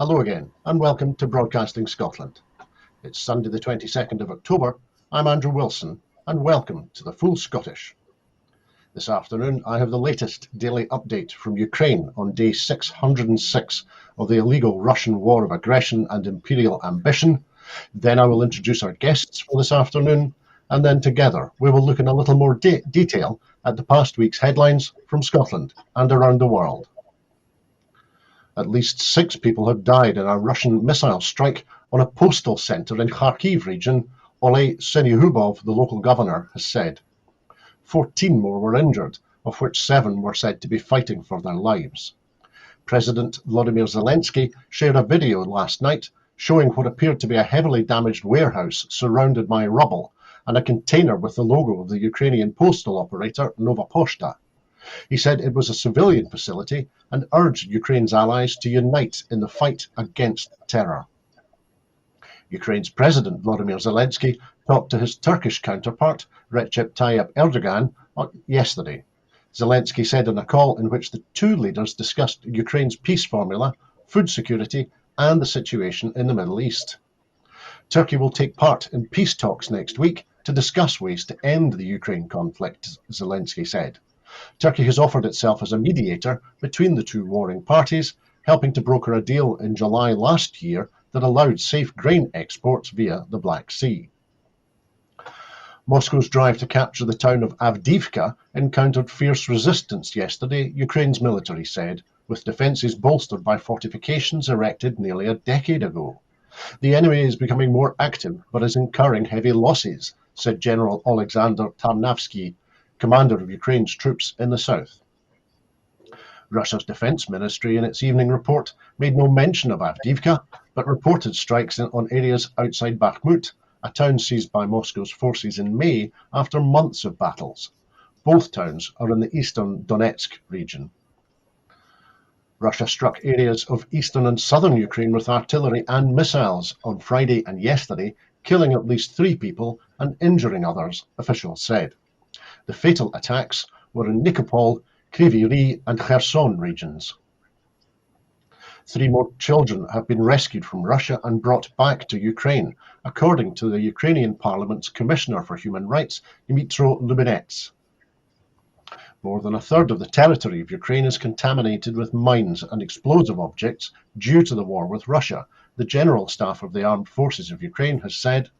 Hello again, and welcome to Broadcasting Scotland. It's Sunday the 22nd of October. I'm Andrew Wilson, and welcome to the Full Scottish. This afternoon, I have the latest daily update from Ukraine on day 606 of the illegal Russian war of aggression and imperial ambition. Then I will introduce our guests for this afternoon, and then together we will look in a little more detail at the past week's headlines from Scotland and around the world. At least 6 people have died in a Russian missile strike on a postal centre in Kharkiv region, Oleh Syniehubov, the local governor, has said. 14 more were injured, of which 7 were said to be fighting for their lives. President Volodymyr Zelensky shared a video last night showing what appeared to be a heavily damaged warehouse surrounded by rubble and a container with the logo of the Ukrainian postal operator Nova Poshta. He said it was a civilian facility and urged Ukraine's allies to unite in the fight against terror. Ukraine's President Volodymyr Zelensky talked to his Turkish counterpart Recep Tayyip Erdogan yesterday. Zelensky said in a call in which the two leaders discussed Ukraine's peace formula, food security and the situation in the Middle East. Turkey will take part in peace talks next week to discuss ways to end the Ukraine conflict, Zelensky said. Turkey has offered itself as a mediator between the two warring parties, helping to broker a deal in July last year that allowed safe grain exports via the Black Sea. Moscow's drive to capture the town of Avdiivka encountered fierce resistance yesterday, Ukraine's military said, with defences bolstered by fortifications erected nearly a decade ago. The enemy is becoming more active but is incurring heavy losses, said General Alexander Tarnavsky, commander of Ukraine's troops in the south. Russia's defense ministry in its evening report made no mention of Avdiivka, but reported strikes on areas outside Bakhmut, a town seized by Moscow's forces in May after months of battles. Both towns are in the eastern Donetsk region. Russia struck areas of eastern and southern Ukraine with artillery and missiles on Friday and yesterday, killing at least 3 people and injuring others, officials said. The fatal attacks were in Nikopol, Kryvyi Rih and Kherson regions. 3 more children have been rescued from Russia and brought back to Ukraine, according to the Ukrainian Parliament's Commissioner for Human Rights, Dmytro Lubinets. More than a third of the territory of Ukraine is contaminated with mines and explosive objects due to the war with Russia, the General Staff of the Armed Forces of Ukraine has said.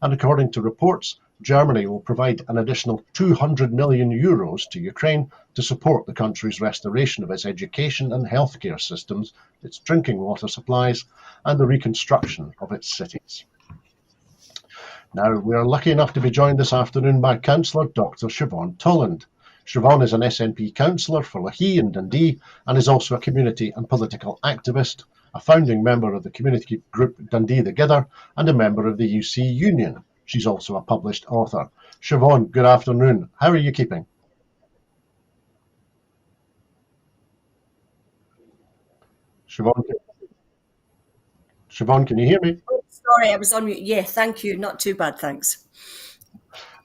And according to reports, Germany will provide an additional €200 million to Ukraine to support the country's restoration of its education and healthcare systems, its drinking water supplies, and the reconstruction of its cities. Now, we are lucky enough to be joined this afternoon by Councillor Dr. Siobhan Tolland. Siobhan is an SNP councillor for Lahey and Dundee and is also a community and political activist, a founding member of the community group Dundee Together and a member of the UC Union. She's also a published author. Siobhan, good afternoon. How are you keeping? Siobhan, can you hear me? Oh, sorry, I was on mute. Yeah, thank you. Not too bad, thanks.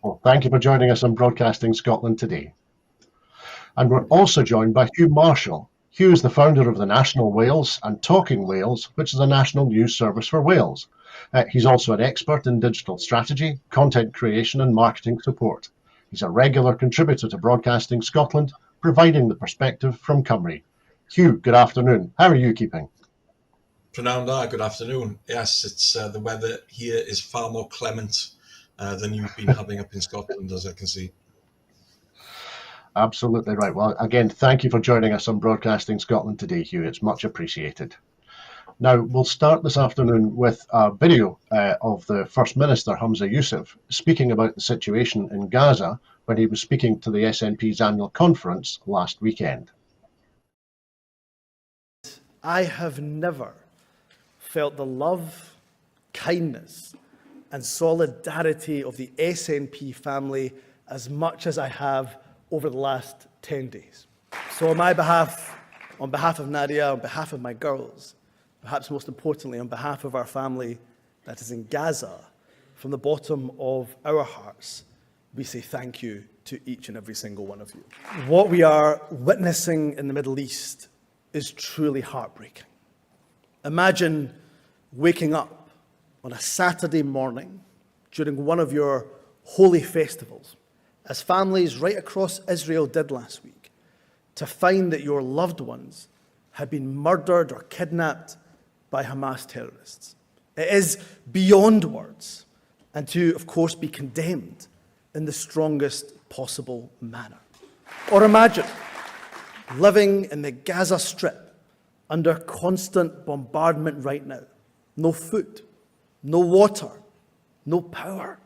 Well, thank you for joining us on Broadcasting Scotland today. And we're also joined by Hugh Marshall. Hugh is the founder of the National Wales and Talking Wales, which is a national news service for Wales. He's also an expert in digital strategy, content creation and marketing support. He's a regular contributor to Broadcasting Scotland, providing the perspective from Cymru. Hugh, good afternoon. How are you keeping? Prananda, good afternoon. Yes, it's the weather here is far more clement than you've been having up in Scotland, as I can see. Absolutely right. Well, again, thank you for joining us on Broadcasting Scotland today, Hugh. It's much appreciated. Now, we'll start this afternoon with a video of the First Minister, Humza Yousaf, speaking about the situation in Gaza when he was speaking to the SNP's annual conference last weekend. I have never felt the love, kindness and solidarity of the SNP family as much as I have over the last 10 days. So on my behalf, on behalf of Nadia, on behalf of my girls, perhaps most importantly, on behalf of our family that is in Gaza, from the bottom of our hearts, we say thank you to each and every single one of you. What we are witnessing in the Middle East is truly heartbreaking. Imagine waking up on a Saturday morning during one of your holy festivals, as families right across Israel did last week, to find that your loved ones had been murdered or kidnapped by Hamas terrorists. It is beyond words, and to, of course, be condemned in the strongest possible manner. Or imagine living in the Gaza Strip under constant bombardment right now. No food, no water, no power.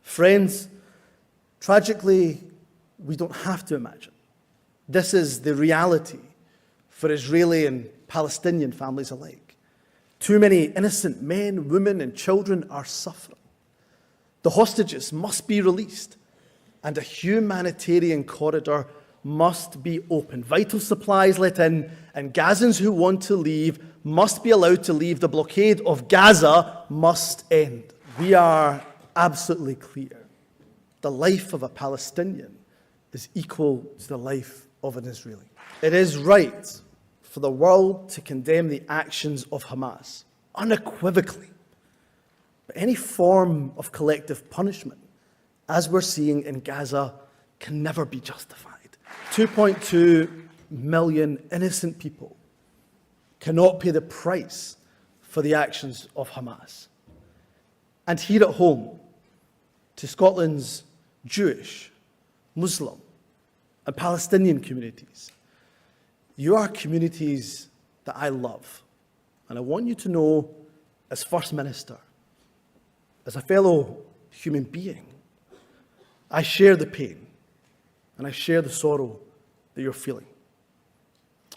Friends, tragically, we don't have to imagine. This is the reality for Israeli and Palestinian families alike. Too many innocent men, women, and children are suffering. The hostages must be released, and a humanitarian corridor must be opened. Vital supplies let in, and Gazans who want to leave must be allowed to leave. The blockade of Gaza must end. We are absolutely clear. The life of a Palestinian is equal to the life of an Israeli. It is right for the world to condemn the actions of Hamas unequivocally. But any form of collective punishment, as we're seeing in Gaza, can never be justified. 2.2 million innocent people cannot pay the price for the actions of Hamas. And here at home, to Scotland's Jewish, Muslim, and Palestinian communities, you are communities that I love. And I want you to know, as First Minister, as a fellow human being, I share the pain and I share the sorrow that you're feeling.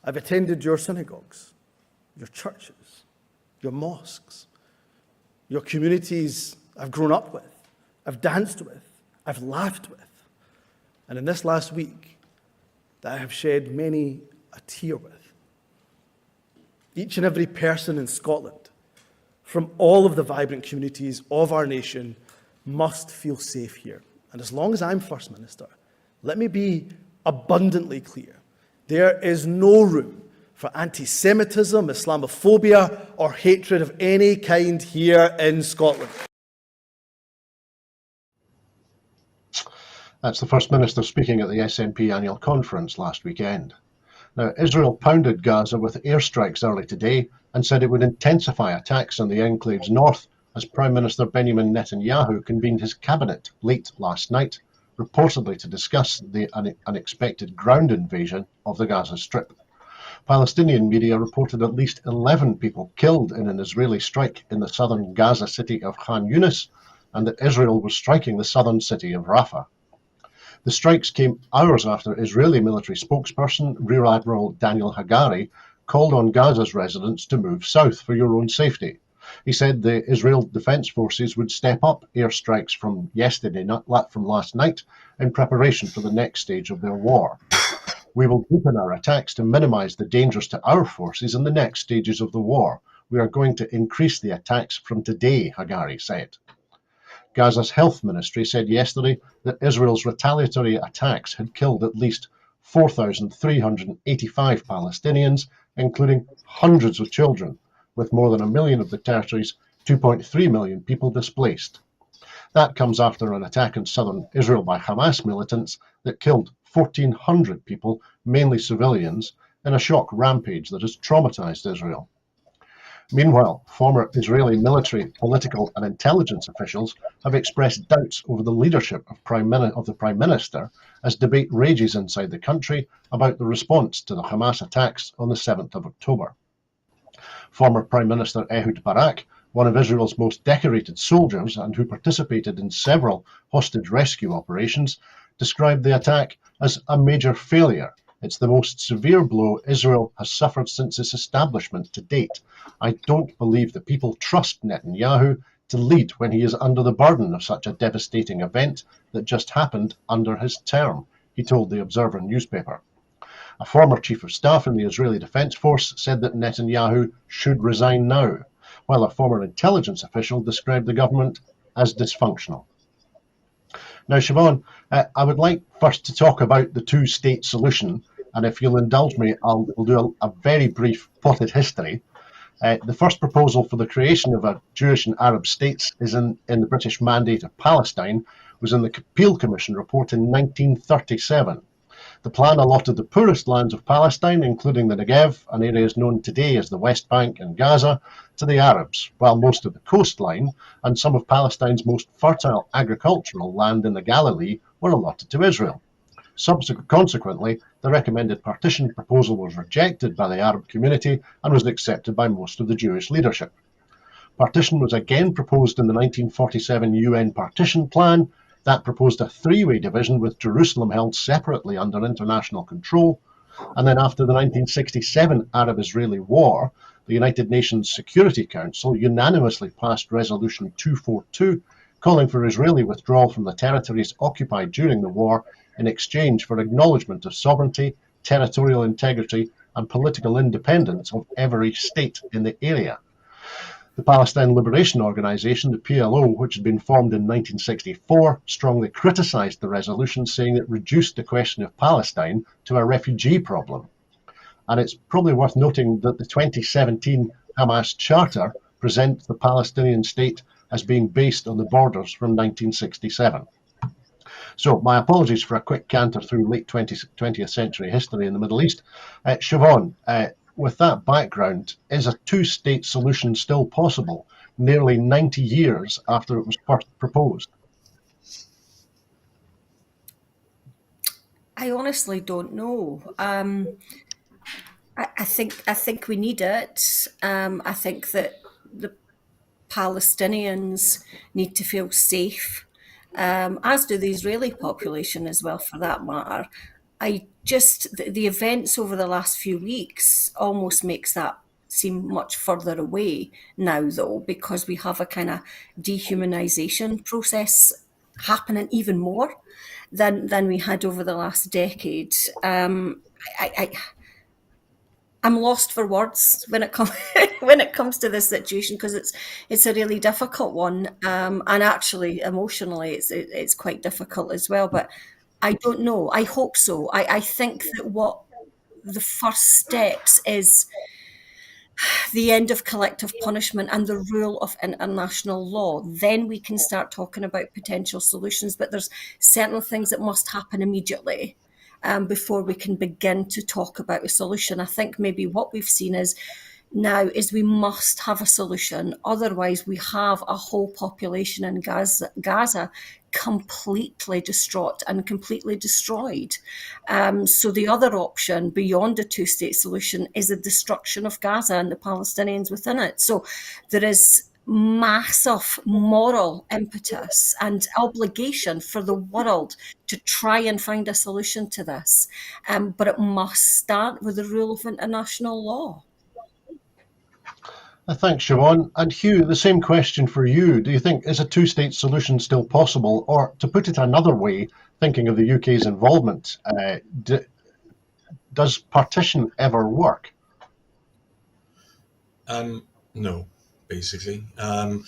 I've attended your synagogues, your churches, your mosques, your communities I've grown up with, I've danced with, I've laughed with. And in this last week, that I have shed many a tear with. Each and every person in Scotland, from all of the vibrant communities of our nation, must feel safe here. And as long as I'm First Minister, let me be abundantly clear. There is no room for anti-Semitism, Islamophobia, or hatred of any kind here in Scotland. That's the First Minister speaking at the SNP annual conference last weekend. Now, Israel pounded Gaza with airstrikes early today and said it would intensify attacks on the enclave's north as Prime Minister Benjamin Netanyahu convened his cabinet late last night, reportedly to discuss the unexpected ground invasion of the Gaza Strip. Palestinian media reported at least 11 people killed in an Israeli strike in the southern Gaza city of Khan Yunis, and that Israel was striking the southern city of Rafah. The strikes came hours after Israeli military spokesperson Rear Admiral Daniel Hagari called on Gaza's residents to move south for your own safety. He said the Israel Defense Forces would step up airstrikes from last night in preparation for the next stage of their war. We will deepen our attacks to minimize the dangers to our forces in the next stages of the war. We are going to increase the attacks from today, Hagari said. Gaza's health ministry said yesterday that Israel's retaliatory attacks had killed at least 4,385 Palestinians, including hundreds of children, with more than 1 million of the territory's 2.3 million people displaced. That comes after an attack in southern Israel by Hamas militants that killed 1,400 people, mainly civilians, in a shock rampage that has traumatized Israel. Meanwhile, former Israeli military, political and intelligence officials have expressed doubts over the leadership of the Prime Minister as debate rages inside the country about the response to the Hamas attacks on the 7th of October. Former Prime Minister Ehud Barak, one of Israel's most decorated soldiers and who participated in several hostage rescue operations, described the attack as a major failure. It's the most severe blow Israel has suffered since its establishment to date. I don't believe the people trust Netanyahu to lead when he is under the burden of such a devastating event that just happened under his term, he told the Observer newspaper. A former chief of staff in the Israeli Defense Force said that Netanyahu should resign now, while a former intelligence official described the government as dysfunctional. Now, Siobhan, I would like first to talk about the two-state solution, and if you'll indulge me, we'll do a very brief potted history. The first proposal for the creation of a Jewish and Arab states is in the British Mandate of Palestine, was in the Peel Commission report in 1937. The plan allotted the poorest lands of Palestine, including the Negev and areas known today as the West Bank and Gaza, to the Arabs, while most of the coastline and some of Palestine's most fertile agricultural land in the Galilee were allotted to Israel. Consequently, the recommended partition proposal was rejected by the Arab community and was accepted by most of the Jewish leadership. Partition was again proposed in the 1947 UN partition plan. That proposed a three-way division with Jerusalem held separately under international control. And then after the 1967 Arab-Israeli War, the United Nations Security Council unanimously passed Resolution 242, calling for Israeli withdrawal from the territories occupied during the war in exchange for acknowledgement of sovereignty, territorial integrity, and political independence of every state in the area. The Palestine Liberation Organization, the PLO, which had been formed in 1964, strongly criticized the resolution, saying it reduced the question of Palestine to a refugee problem. And it's probably worth noting that the 2017 Hamas Charter presents the Palestinian state as being based on the borders from 1967. So my apologies for a quick canter through late 20th century history in the Middle East. Siobhan, with that background, is a two-state solution still possible, nearly 90 years after it was first proposed? I honestly don't know. I think we need it. I think that the Palestinians need to feel safe, as do the Israeli population as well, for that matter. The events over the last few weeks almost makes that seem much further away now, though, because we have a kind of dehumanization process happening even more than we had over the last decade. I'm lost for words when it comes when it comes to this situation, because it's a really difficult one, and actually emotionally it's quite difficult as well. But I don't know. I hope so. I think that what the first steps is the end of collective punishment and the rule of international law. Then we can start talking about potential solutions. But there's certain things that must happen immediately before we can begin to talk about a solution. I think maybe what we've seen is we must have a solution. Otherwise, we have a whole population in Gaza completely distraught and completely destroyed. So the other option beyond a two-state solution is the destruction of Gaza and the Palestinians within it. So there is massive moral impetus and obligation for the world to try and find a solution to this. But it must start with the rule of international law. Thanks, Siobhan. And Hugh, the same question for you. Do you think, is a two-state solution still possible? Or, to put it another way, thinking of the UK's involvement, does partition ever work? No, basically. I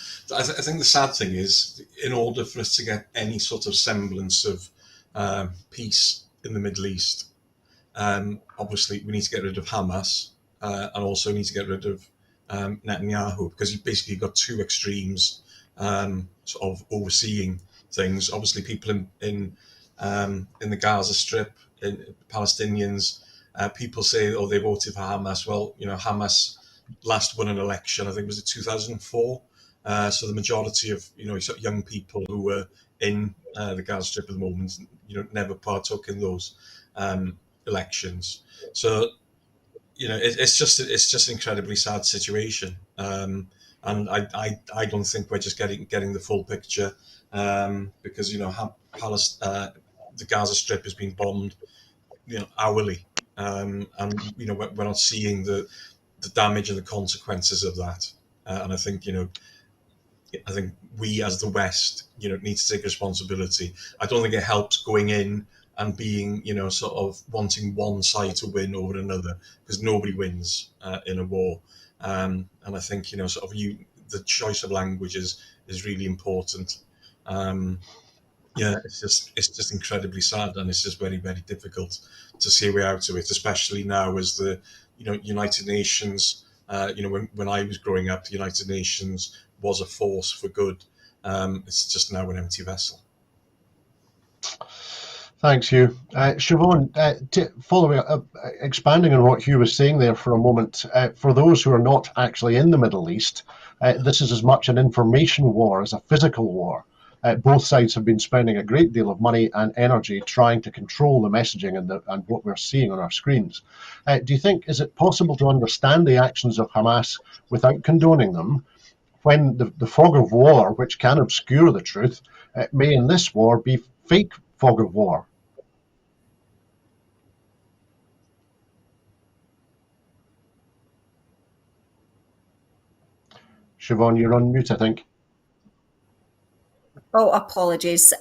think the sad thing is, in order for us to get any sort of semblance of peace in the Middle East, obviously we need to get rid of Hamas, and also need to get rid of Netanyahu, because you've basically got two extremes sort of overseeing things. Obviously, people in the Gaza Strip, Palestinians, people say, "Oh, they voted for Hamas." Well, Hamas last won an election. I think it was in 2004. So the majority of sort of young people who were in the Gaza Strip at the moment, never partook in those elections. So. It's just an incredibly sad situation, and I don't think we're just getting the full picture, because the Gaza Strip has been bombed, hourly, and we're not seeing the damage and the consequences of that, and I think we as the West need to take responsibility. I don't think it helps going in and being, sort of wanting one side to win over another, because nobody wins in a war. And I think, sort of the choice of language is really important. It's just incredibly sad, and it's just very, very difficult to see a way out of it, especially now as the, United Nations When I was growing up, the United Nations was a force for good. It's just now an empty vessel. Thanks, Hugh. Siobhan, following up, expanding on what Hugh was saying there for a moment, for those who are not actually in the Middle East, this is as much an information war as a physical war. Both sides have been spending a great deal of money and energy trying to control the messaging and what we're seeing on our screens. Do you think, is it possible to understand the actions of Hamas without condoning them, when the fog of war, which can obscure the truth, may in this war be fake fog of war? Siobhan, you're on mute, I think. Oh, apologies.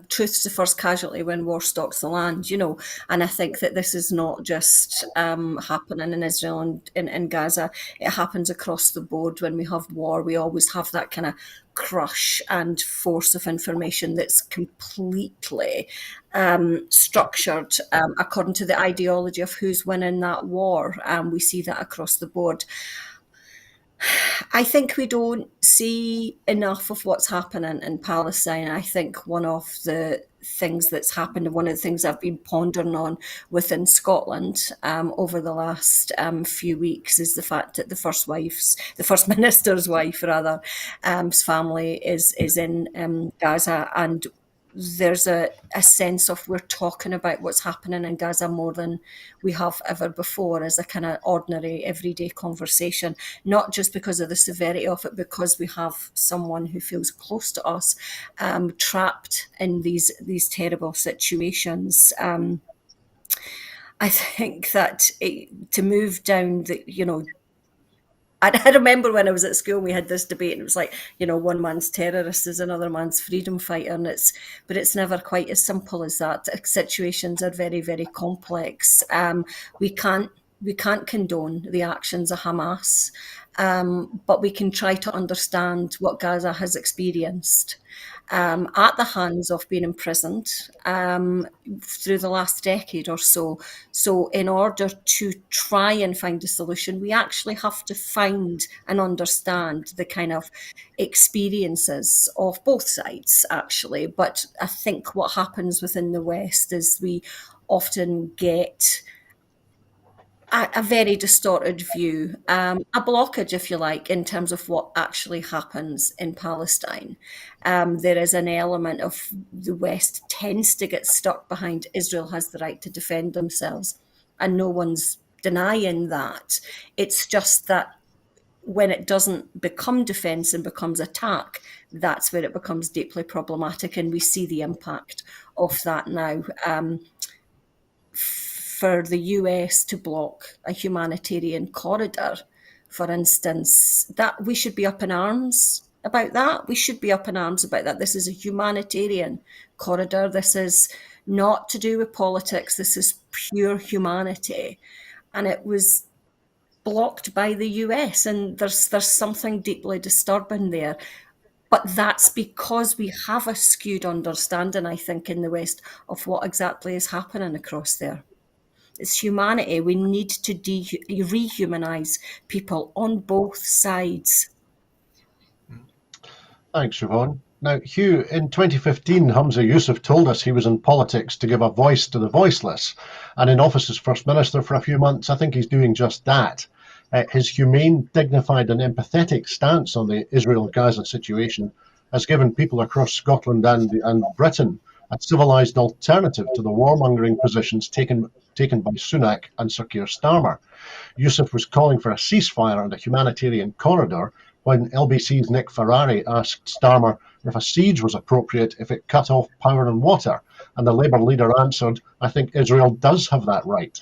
Truth's the first casualty when war stalks the land, and I think that this is not just happening in Israel and in Gaza. It happens across the board. When we have war, we always have that kind of crush and force of information that's completely structured according to the ideology of who's winning that war. We see that across the board. I think we don't see enough of what's happening in Palestine. I think one of the things that's happened, one of the things I've been pondering on within Scotland over the last few weeks, is the fact that the First Minister's wife, rather, family is in Gaza, and there's a sense of we're talking about what's happening in Gaza more than we have ever before, as a kind of ordinary, everyday conversation, not just because of the severity of it, because we have someone who feels close to us, trapped in these terrible situations. I think that to move down I remember when I was at school, we had this debate, and it was like, one man's terrorist is another man's freedom fighter, but it's never quite as simple as that. Situations are very, very complex. We can't condone the actions of Hamas, but we can try to understand what Gaza has experienced at the hands of being imprisoned through the last decade or so. So in order to try and find a solution, we actually have to find and understand the kind of experiences of both sides, actually. But I think what happens within the West is we often get a very distorted view, a blockage, if you like, in terms of what actually happens in Palestine. There is an element of the West tends to get stuck behind Israel has the right to defend themselves, and no one's denying that. It's just that when it doesn't become defence and becomes attack, that's where it becomes deeply problematic, and we see the impact of that now. For the US to block a humanitarian corridor, for instance, that we should be up in arms about that. We should be up in arms about that. This is a humanitarian corridor. This is not to do with politics. This is pure humanity. And it was blocked by the US, and there's something deeply disturbing there. But that's because we have a skewed understanding, I think, in the West of what exactly is happening across there. It's humanity. We need to rehumanize people on both sides. Thanks, Siobhan. Now, Hugh, in 2015, Humza Yousaf told us he was in politics to give a voice to the voiceless. And in office as First Minister for a few months, I think he's doing just that. His humane, dignified and empathetic stance on the Israel-Gaza situation has given people across Scotland and Britain a civilised alternative to the warmongering positions taken by Sunak and Sir Keir Starmer. Yousaf was calling for a ceasefire and a humanitarian corridor when LBC's Nick Ferrari asked Starmer if a siege was appropriate if it cut off power and water, and the Labour leader answered, "I think Israel does have that right."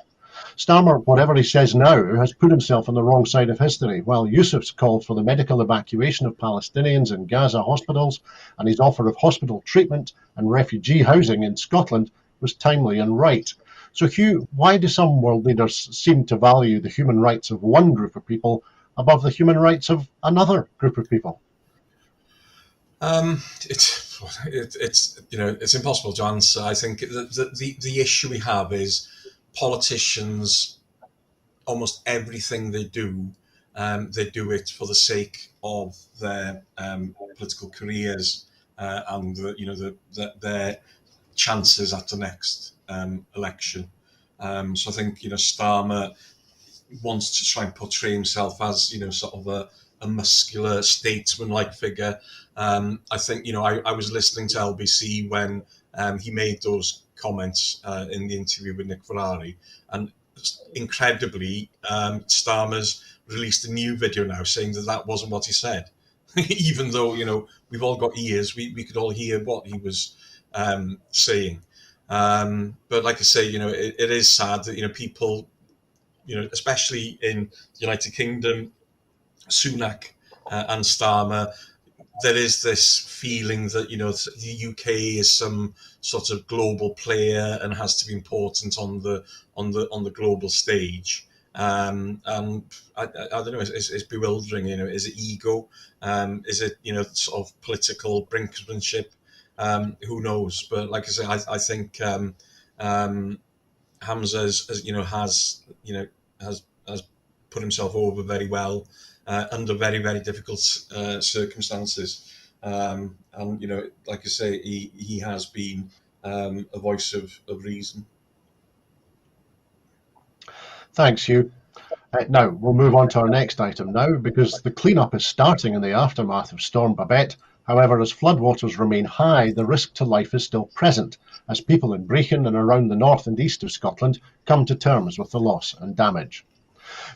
Starmer, whatever he says now, has put himself on the wrong side of history, while Yousaf's call for the medical evacuation of Palestinians in Gaza hospitals and his offer of hospital treatment and refugee housing in Scotland was timely and right. So, Hugh, why do some world leaders seem to value the human rights of one group of people above the human rights of another group of people? It's impossible to answer. I think the issue we have is politicians, almost everything they do they do it for the sake of their political careers and their chances at the next election. So I think Starmer wants to try and portray himself as sort of a muscular statesman-like figure. I think I was listening to LBC when he made those comments in the interview with Nick Ferrari, and incredibly, Starmer's released a new video now saying that wasn't what he said. Even though we've all got ears, we could all hear what he was saying. But like I say, it is sad that people, especially in the United Kingdom, Sunak and Starmer, there is this feeling that the UK is some sort of global player and has to be important on the global stage. And I don't know, it's bewildering. Is it ego? Is it sort of political brinksmanship? Who knows? But like I say, I think Hamza has put himself over very well under very, very difficult circumstances. And like I say, he has been a voice of reason. Thanks, Hugh. Now, we'll move on to our next item now, because the clean-up is starting in the aftermath of Storm Babette. However, as floodwaters remain high, the risk to life is still present, as people in Brecon and around the north and east of Scotland come to terms with the loss and damage.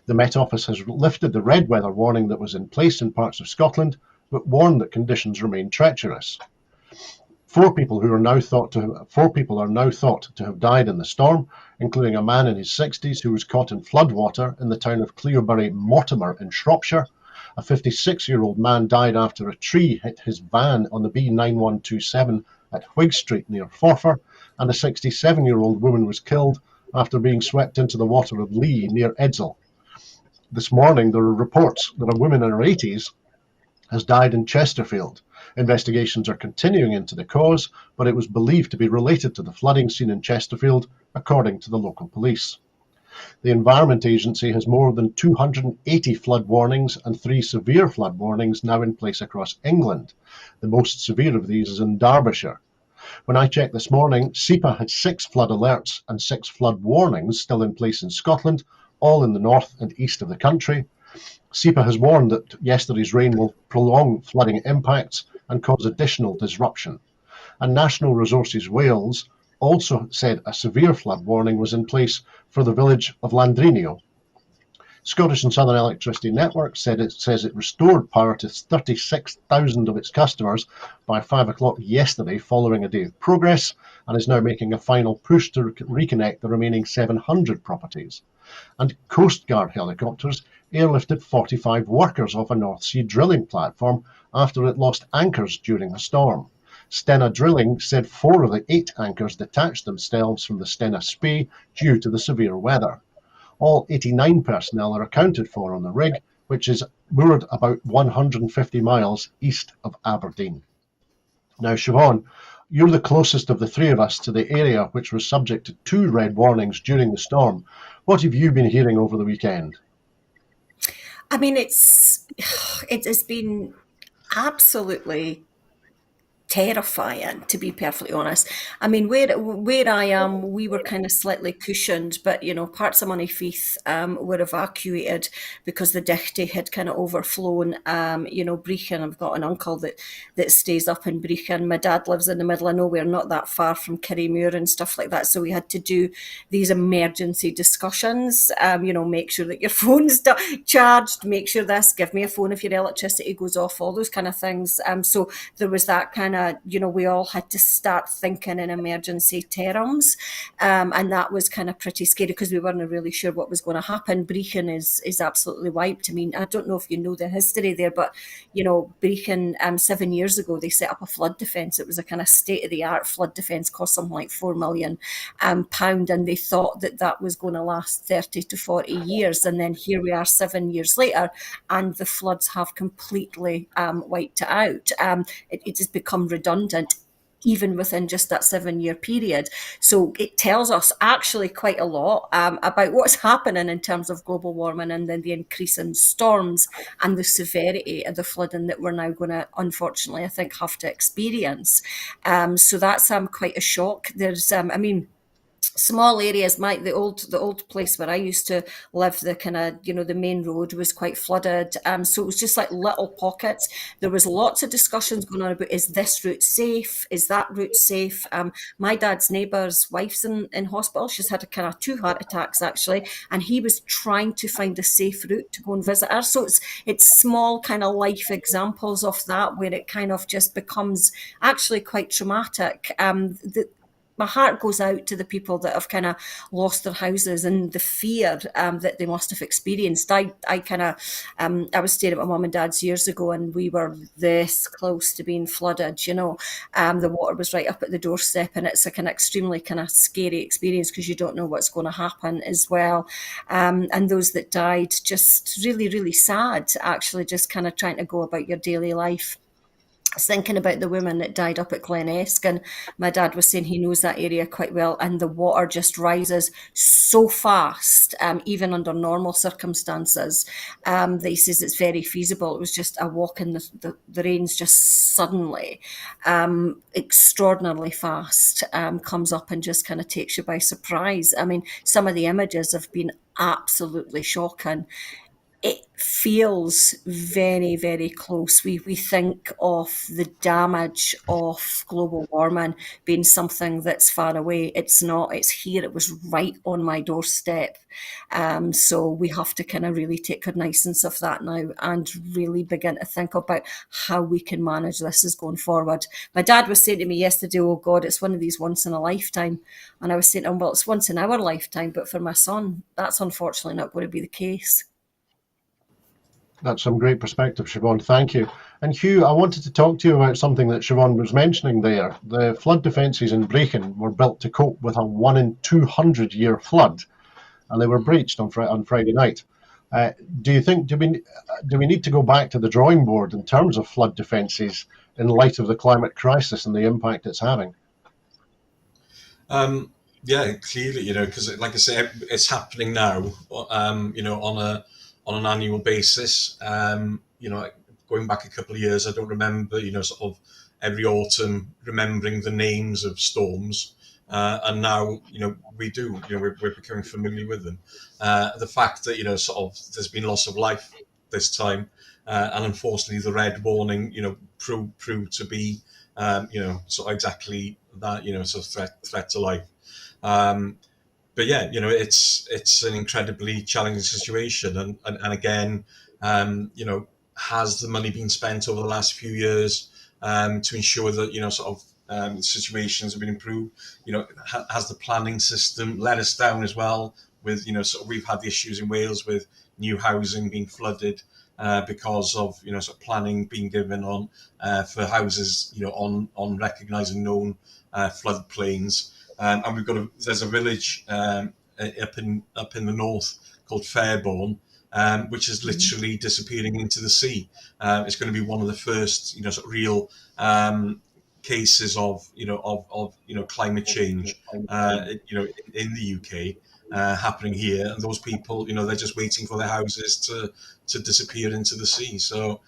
The Met Office has lifted the red weather warning that was in place in parts of Scotland, but warned that conditions remain treacherous. Four people are now thought to have died in the storm, including a man in his 60s who was caught in floodwater in the town of Cleobury Mortimer in Shropshire. A 56-year-old man died after a tree hit his van on the B9127 at Whig Street near Forfar, and a 67-year-old woman was killed after being swept into the water of Lee near Edzell. This morning there are reports that a woman in her 80s has died in Chesterfield. Investigations are continuing into the cause, but it was believed to be related to the flooding seen in Chesterfield, according to the local police. The Environment Agency has more than 280 flood warnings and 3 severe flood warnings now in place across England. The most severe of these is in Derbyshire. When I checked this morning, SEPA had 6 flood alerts and 6 flood warnings still in place in Scotland, all in the north and east of the country. SEPA has warned that yesterday's rain will prolong flooding impacts and cause additional disruption. And National Resources Wales also said a severe flood warning was in place for the village of Landrinio. Scottish and Southern Electricity Network says it restored power to 36,000 of its customers by 5 o'clock yesterday following a day of progress, and is now making a final push to reconnect the remaining 700 properties. And Coast Guard helicopters airlifted 45 workers off a North Sea drilling platform after it lost anchors during a storm. Stena Drilling said 4 of the 8 anchors detached themselves from the Stena Spey due to the severe weather. All 89 personnel are accounted for on the rig, which is moored about 150 miles east of Aberdeen. Now, Siobhan, you're the closest of the 3 of us to the area which was subject to 2 red warnings during the storm. What have you been hearing over the weekend? I mean, it has been absolutely terrifying, to be perfectly honest. I mean, where I am, we were kind of slightly cushioned, but parts of Moneyfeith were evacuated because the Dichty had kind of overflown. Brecon, I've got an uncle that stays up in Brecon. My dad lives in the middle of nowhere, not that far from Kirriemuir and stuff like that. So we had to do these emergency discussions. Make sure that your phone's charged. Make sure this. Give me a phone if your electricity goes off. All those kind of things. So there was that kind of, we all had to start thinking in emergency terms. And that was kind of pretty scary because we weren't really sure what was going to happen. Brecon is absolutely wiped. I mean, I don't know if you know the history there, but, Brecon, 7 years ago, they set up a flood defence. It was a kind of state-of-the-art flood defence, cost something like £4 million, and they thought that was going to last 30 to 40 years. And then here we are 7 years later, and the floods have completely wiped it out. It has become redundant. even within just that 7-year period. So it tells us actually quite a lot about what's happening in terms of global warming, and then the increase in storms and the severity of the flooding that we're now going to, unfortunately, I think, have to experience. So that's quite a shock. There's, small areas. The old place where I used to live, the kind of, the main road was quite flooded, so it was just like little pockets. There was lots of discussions going on about, is this route safe, is that route safe. My dad's neighbour's wife's in hospital. She's had a kind of 2 heart attacks actually, and he was trying to find a safe route to go and visit her. So it's small kind of life examples of that, where it kind of just becomes actually quite traumatic. My heart goes out to the people that have kind of lost their houses, and the fear that they must have experienced. I was staying at my mum and dad's years ago, and we were this close to being flooded. The water was right up at the doorstep, and it's a kind of extremely kind of scary experience, because you don't know what's going to happen as well. And those that died, just really, really sad, actually, just kind of trying to go about your daily life. I was thinking about the woman that died up at Glenesk, and my dad was saying he knows that area quite well, and the water just rises so fast, even under normal circumstances, that he says it's very feasible. It was just a walk in the rains, just suddenly, extraordinarily fast, comes up and just kind of takes you by surprise. I mean, some of the images have been absolutely shocking. It feels very, very close. We think of the damage of global warming being something that's far away. It's not. It's here. It was right on my doorstep. So we have to kind of really take cognizance of that now, and really begin to think about how we can manage this as going forward. My dad was saying to me yesterday, "Oh God, it's one of these once in a lifetime," and I was saying to him, "Well, it's once in our lifetime, but for my son, that's unfortunately not going to be the case." That's some great perspective, Siobhan. Thank you. And Hugh, I wanted to talk to you about something that Siobhan was mentioning there. The flood defences in Brecon were built to cope with a 1 in 200 year flood, and they were breached on Friday night. Do you think, do we need to go back to the drawing board in terms of flood defences in light of the climate crisis and the impact it's having? Yeah, clearly, because like I say, it's happening now, on an annual basis. Going back a couple of years, I don't remember, sort of every autumn remembering the names of storms. And now, we do, we're becoming familiar with them. The fact that, there's been loss of life this time, and unfortunately the red warning, proved to be, exactly that, threat to life. But yeah, it's an incredibly challenging situation, and again, has the money been spent over the last few years to ensure that situations have been improved? Has the planning system let us down as well? With we've had the issues in Wales with new housing being flooded because of planning being given on for houses on recognising known floodplains. And there's a village up in the north called Fairbourne, which is literally disappearing into the sea. It's going to be one of the first, real cases of climate change, in the UK, happening here. And those people, they're just waiting for their houses to disappear into the sea. So,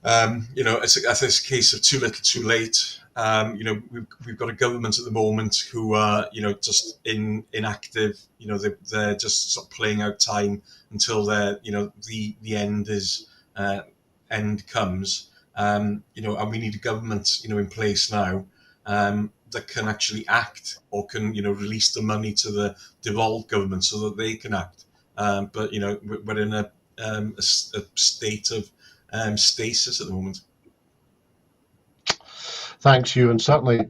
it's a case of too little, too late. We've got a government at the moment who are, just inactive. They're just sort of playing out time until the end comes. And we need a government, in place now, that can actually act, or can, release the money to the devolved government so that they can act. But we're in a state of stasis at the moment. Thanks, Hugh, and certainly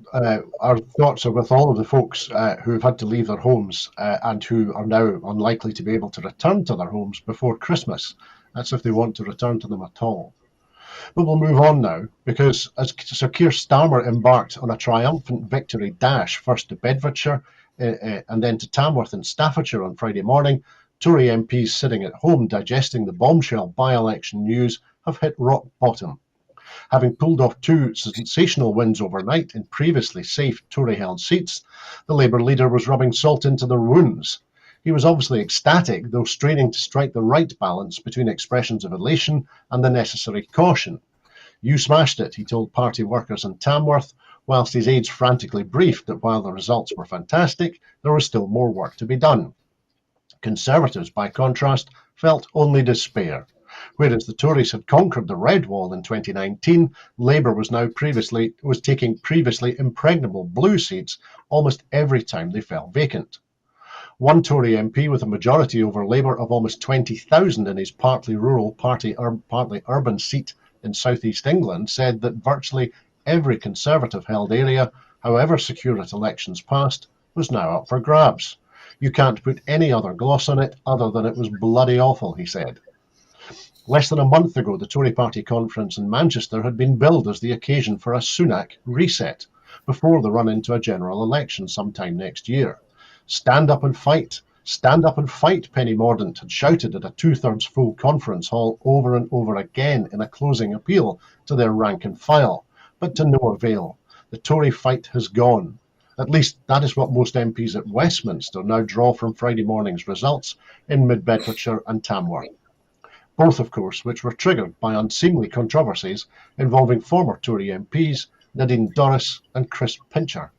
our thoughts are with all of the folks who have had to leave their homes and who are now unlikely to be able to return to their homes before Christmas. That's if they want to return to them at all. But we'll move on now, because as Sir Keir Starmer embarked on a triumphant victory dash, first to Bedfordshire and then to Tamworth in Staffordshire on Friday morning, Tory MPs sitting at home digesting the bombshell by-election news have hit rock bottom. Having pulled off two sensational wins overnight in previously safe Tory-held seats, the Labour leader was rubbing salt into their wounds. He was obviously ecstatic, though straining to strike the right balance between expressions of elation and the necessary caution. "You smashed it," he told party workers in Tamworth, whilst his aides frantically briefed that while the results were fantastic, there was still more work to be done. Conservatives, by contrast, felt only despair. Whereas the Tories had conquered the red wall in 2019, Labour was taking previously impregnable blue seats almost every time they fell vacant. One Tory MP with a majority over Labour of almost 20,000 in his partly rural, partly urban seat in southeast England said that virtually every Conservative-held area, however secure at elections past, was now up for grabs. "You can't put any other gloss on it other than it was bloody awful," he said. Less than a month ago, the Tory party conference in Manchester had been billed as the occasion for a Sunak reset, before the run into a general election sometime next year. "Stand up and fight! Stand up and fight!" Penny Mordaunt had shouted at a two-thirds full conference hall over and over again in a closing appeal to their rank and file, but to no avail. The Tory fight has gone. At least that is what most MPs at Westminster now draw from Friday morning's results in Mid-Bedfordshire and Tamworth. Both, of course, which were triggered by unseemly controversies involving former Tory MPs Nadine Dorris and Chris Pincher.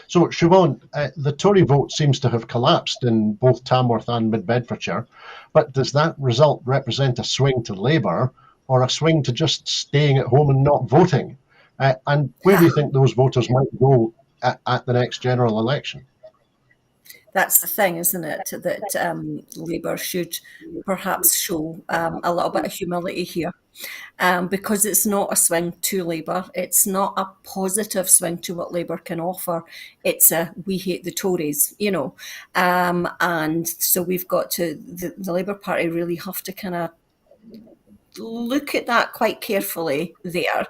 So, Siobhan, the Tory vote seems to have collapsed in both Tamworth and Mid-Bedfordshire, but does that result represent a swing to Labour or a swing to just staying at home and not voting? And where do you think those voters might go at the next general election? That's the thing, isn't it? That Labour should perhaps show a little bit of humility here, because it's not a swing to Labour. It's not a positive swing to what Labour can offer. It's a "we hate the Tories," and so we've got to the Labour Party really have to kind of look at that quite carefully there.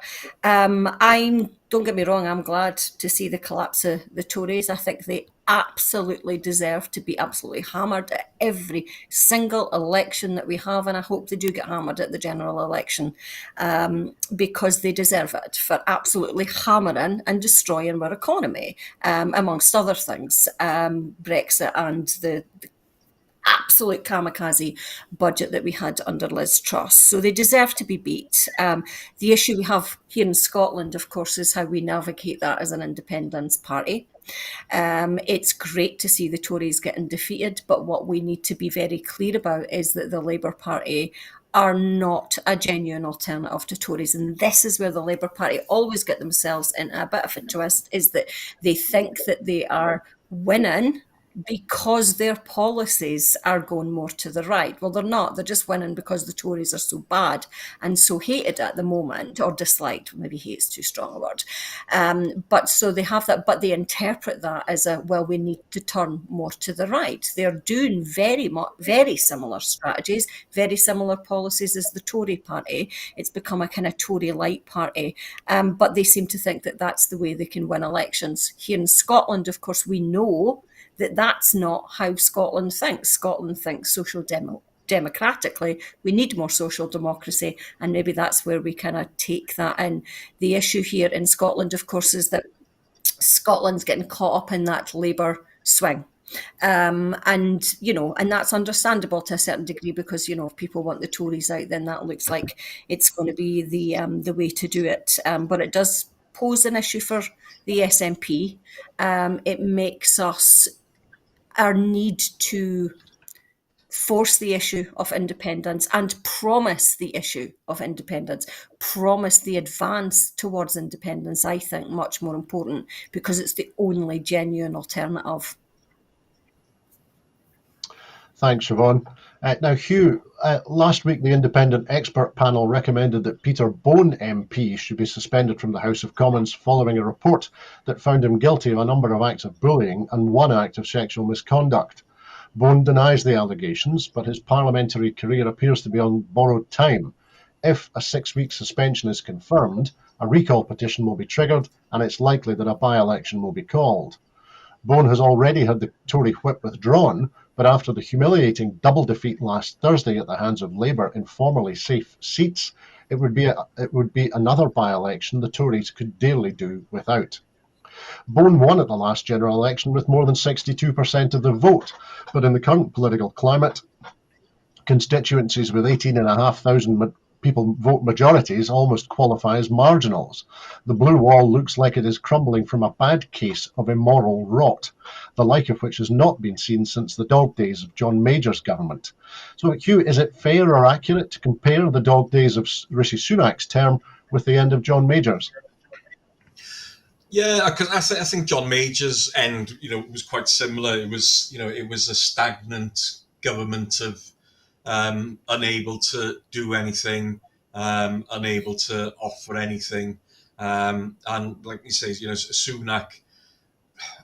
Don't get me wrong, I'm glad to see the collapse of the Tories. I think they absolutely deserve to be absolutely hammered at every single election that we have, and I hope they do get hammered at the general election, because they deserve it for absolutely hammering and destroying our economy, amongst other things, Brexit and the absolute kamikaze budget that we had under Liz Truss. So they deserve to be beat. The issue we have here in Scotland, of course, is how we navigate that as an independence party. It's great to see the Tories getting defeated, but what we need to be very clear about is that the Labour Party are not a genuine alternative to Tories. And this is where the Labour Party always get themselves in a bit of a twist, is that they think that they are winning because their policies are going more to the right. Well, they're not. They're just winning because the Tories are so bad and so hated at the moment, or disliked. Maybe hate's too strong a word. But so they have that, but they interpret that as we need to turn more to the right. They're doing very similar strategies, very similar policies as the Tory party. It's become a kind of Tory-light party, but they seem to think that that's the way they can win elections. Here in Scotland, of course, we know that that's not how Scotland thinks. Scotland thinks democratically. We need more social democracy, and maybe that's where we kind of take that in. The issue here in Scotland, of course, is that Scotland's getting caught up in that Labour swing. And that's understandable to a certain degree, because, if people want the Tories out, then that looks like it's going to be the way to do it. But it does pose an issue for the SNP. It makes our need to force the issue of independence and promise the issue of independence, promise the advance towards independence, I think, much more important, because it's the only genuine alternative. Thanks, Siobhan. Now, Hugh, last week the independent expert panel recommended that Peter Bone MP should be suspended from the House of Commons following a report that found him guilty of a number of acts of bullying and one act of sexual misconduct. Bone denies the allegations, but his parliamentary career appears to be on borrowed time. If a 6-week suspension is confirmed, a recall petition will be triggered, and it's likely that a by-election will be called. Bone has already had the Tory whip withdrawn, but after the humiliating double defeat last Thursday at the hands of Labour in formerly safe seats, It would be another by-election the Tories could dearly do without. Bone won at the last general election with more than 62% of the vote, but in the current political climate, constituencies with 18,500 people vote majorities almost qualify as marginals. The blue wall looks like it is crumbling from a bad case of immoral rot, the like of which has not been seen since the dog days of John Major's government. So, Hugh, is it fair or accurate to compare the dog days of Rishi Sunak's term with the end of John Major's? Yeah, because I think John Major's end, was quite similar. It was a stagnant government of unable to do anything, unable to offer anything, and like you say, Sunak.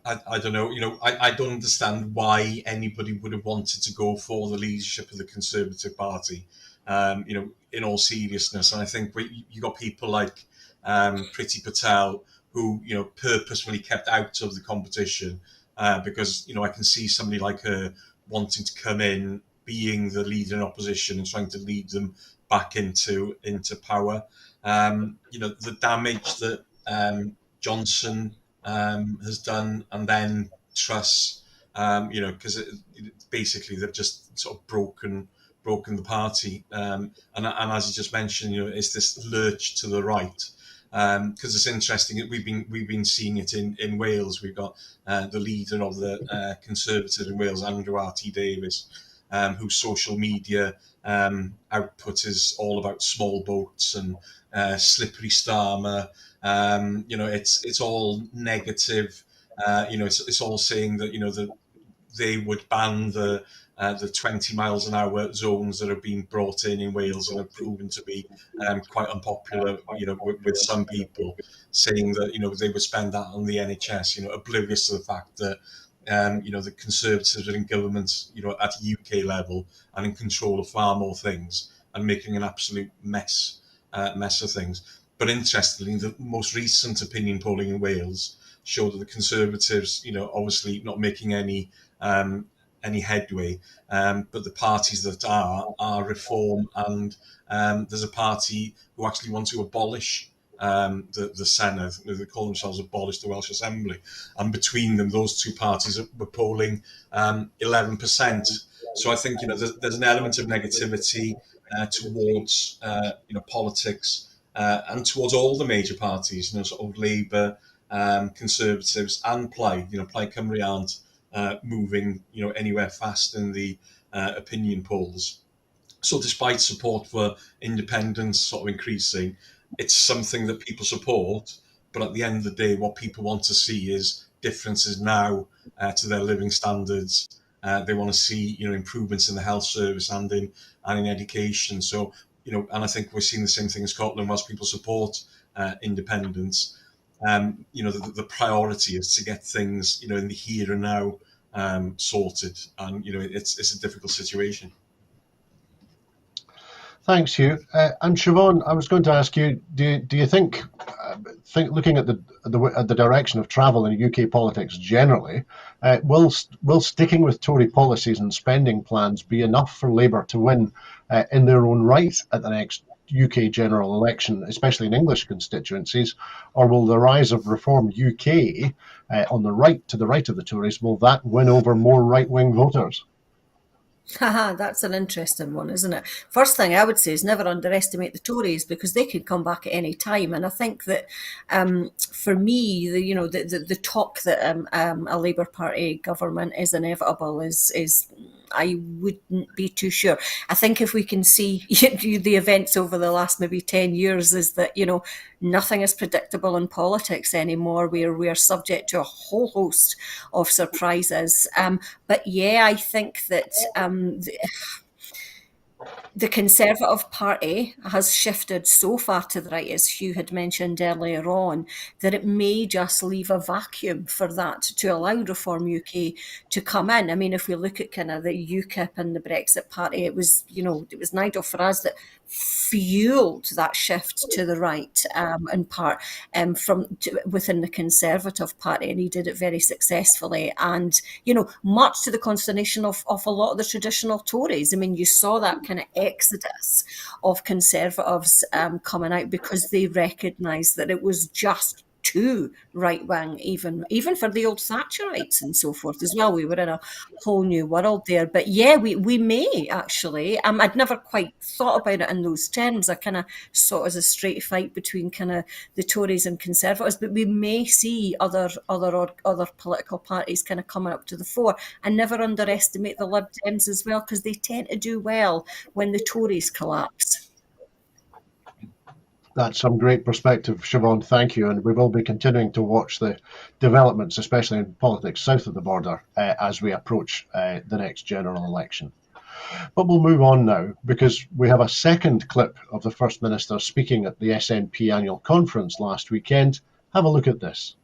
I don't know. I don't understand why anybody would have wanted to go for the leadership of the Conservative Party. In all seriousness, and I think you got people like Priti Patel who purposefully kept out of the competition because I can see somebody like her wanting to come in, being the leader in opposition and trying to lead them back into power. The damage that Johnson has done, and then Truss, because basically they've just sort of broken the party, and as you just mentioned, it's this lurch to the right. Because it's interesting, we've been seeing it in Wales. We've got the leader of the Conservatives in Wales, Andrew R.T. Davies, whose social media output is all about small boats and slippery Starmer. It's all negative. It's all saying that that they would ban the 20 miles an hour zones that have been brought in Wales and have proven to be quite unpopular, with some people, saying that they would spend that on the NHS, oblivious to the fact that the Conservatives are in government, at UK level and in control of far more things and making an absolute mess of things. But interestingly, the most recent opinion polling in Wales showed that the Conservatives, obviously not making any headway, but the parties that are Reform, and there's a party who actually want to abolish the Senedd. They call themselves Abolish the Welsh Assembly, and between them, those two parties were polling 11%. So I think there's an element of negativity towards politics and towards all the major parties, sort of Labour, Conservatives, and Plaid. Plaid Cymru aren't moving anywhere fast in the opinion polls. So despite support for independence sort of increasing, it's something that people support, but at the end of the day, what people want to see is differences now to their living standards. They want to see improvements in the health service and in education. So and I think we're seeing the same thing in Scotland. Whilst people support independence, the priority is to get things in the here and now sorted, and it's a difficult situation. Thanks, Hugh. And Siobhan, I was going to ask you: do you think looking at the direction of travel in UK politics generally, will sticking with Tory policies and spending plans be enough for Labour to win in their own right at the next UK general election, especially in English constituencies, or will the rise of Reform UK on the right, to the right of the Tories, will that win over more right-wing voters? Haha, that's an interesting one, isn't it? First thing I would say is never underestimate the Tories, because they could come back at any time. And I think that for me, the talk that a Labour Party government is inevitable is I wouldn't be too sure. I think if we can see the events over the last maybe 10 years, is that nothing is predictable in politics anymore. We're subject to a whole host of surprises. But yeah, I think that the Conservative Party has shifted so far to the right, as Hugh had mentioned earlier on, that it may just leave a vacuum for that to allow Reform UK to come in. I mean, if we look at kind of the UKIP and the Brexit Party, it was Nigel Farage that fueled that shift to the right, in part within the Conservative Party, and he did it very successfully, and much to the consternation of a lot of the traditional Tories. I mean, you saw that kind of exodus of Conservatives coming out, because they recognised that it was just too right-wing, even for the old Thatcherites and so forth as well. We were in a whole new world there. But yeah, we may actually, I'd never quite thought about it in those terms. I kind of saw it as a straight fight between kind of the Tories and Conservatives, but we may see other political parties kind of coming up to the fore. And never underestimate the Lib Dems as well, because they tend to do well when the Tories collapse. That's some great perspective, Siobhan. Thank you. And we will be continuing to watch the developments, especially in politics south of the border, as we approach the next general election. But we'll move on now, because we have a second clip of the First Minister speaking at the SNP annual conference last weekend. Have a look at this.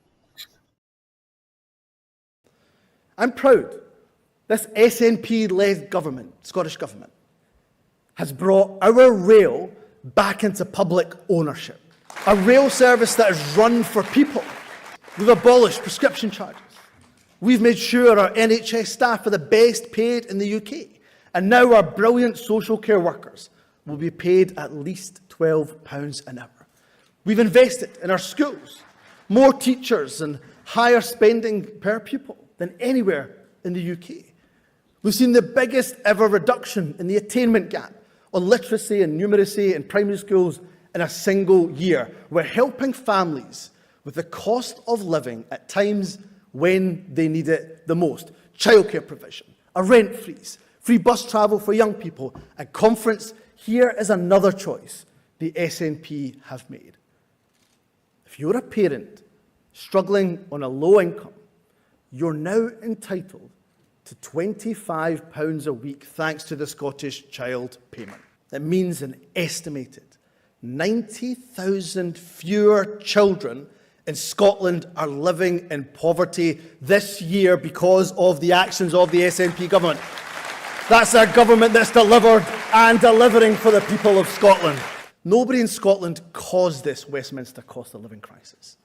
I'm proud this SNP-led government, Scottish Government, has brought our rail back into public ownership. A rail service that is run for people. We've abolished prescription charges. We've made sure our NHS staff are the best paid in the UK. And now our brilliant social care workers will be paid at least £12 an hour. We've invested in our schools, more teachers and higher spending per pupil than anywhere in the UK. We've seen the biggest ever reduction in the attainment gap on literacy and numeracy in primary schools in a single year. We're helping families with the cost of living at times when they need it the most. Childcare provision, a rent freeze, free bus travel for young people, and conference. Here is another choice the SNP have made. If you're a parent struggling on a low income, you're now entitled to £25 a week thanks to the Scottish Child Payment. That means an estimated 90,000 fewer children in Scotland are living in poverty this year because of the actions of the SNP government. That's a government that's delivered and delivering for the people of Scotland. Nobody in Scotland caused this Westminster cost of living crisis,